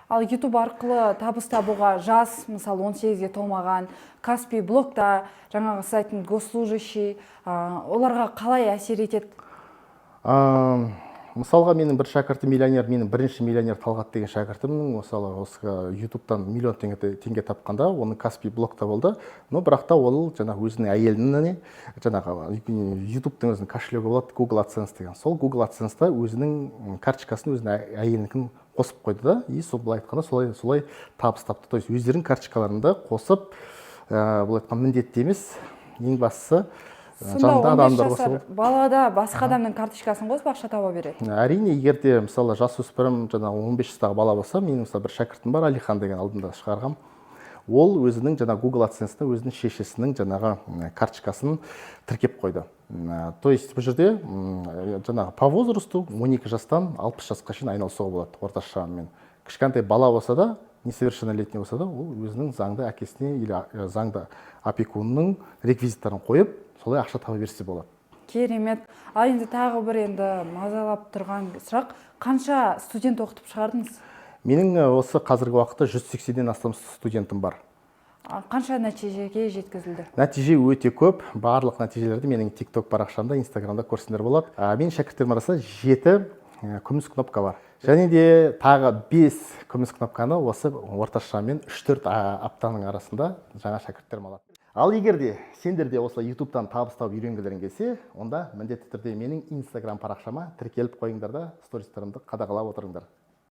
Ал YouTube арқылы табыс табуға жас, мысалы 18-ге толмаған, Каспий блогта, жаңағы сайттың госслужащий, оларға қалай әсер етеді? Мысалға менің бір шәкіртім миллионер, менің бірінші миллионер Талғат деген шәкіртімнің мысалы осы ютубтан миллион теңге тапқанда, оның Каспий блогта болды. Но бірақ та ол жаңағы өзінің әйеліне жаңағы ютубтың өзінің кошелегі болады, Google AdSense деген. Сол Google AdSense-та өзінің карточкасын өзінің әйелінікін қосып қойды да, и сол былай айтқанда солай табыс тапты. То есть өздерінің карточкаларында қосып, былай айтқанда міндетті емес, ең бастысы Сонда 15 жасар балада басқа адамның карточкасын қосып ақша таба береді? Әрине, егер де мысалы жасөспірім жаңағы 15 жастағы бала болса, менің мысалы бір шәкіртім бар, Алихан деген, алдында шығарғам. Ол өзінің жаңағы Google AdSense-та өзінің шешесінің жаңағы карточкасын тіркеп қойды. То есть бұл жерде жаңағы по возрасту 12 жастан 60 жасқа шейін айналысуға болады орташа шамамен. Кішкентай бала болса да, несовершеннолетний болса да, ол өзінің заңды әкесіне или заңды опекунның реквизиттарын қойып, солай ақша таба берсе болады. Керемет. Ал енді тағы бір мазалап тұрған сұрақ, қанша студент оқытып шығардыңыз? Менің осы қазіргі уақытта 180-ден астам студентім бар. Қанша нәтижеге жеткізілді? Нәтиже өте көп. Барлық нәтижелерді менің TikTok парақшамда, Instagramда көрсеңдер болады. Менің шәкірттерім арасында 7 күміс кнопка бар. Және де тағы 5 күміс кнопканы осы орташа мен 3-4 аптаның арасында жаңа шәкірттерім алады. Ал егер де сендер де осылай ютубтан табыс тауып үйренгілерің келсе, онда міндетті түрде менің Instagram парақшама тіркеліп қойыңдар да, стористерімді қадағалап отырыңдар.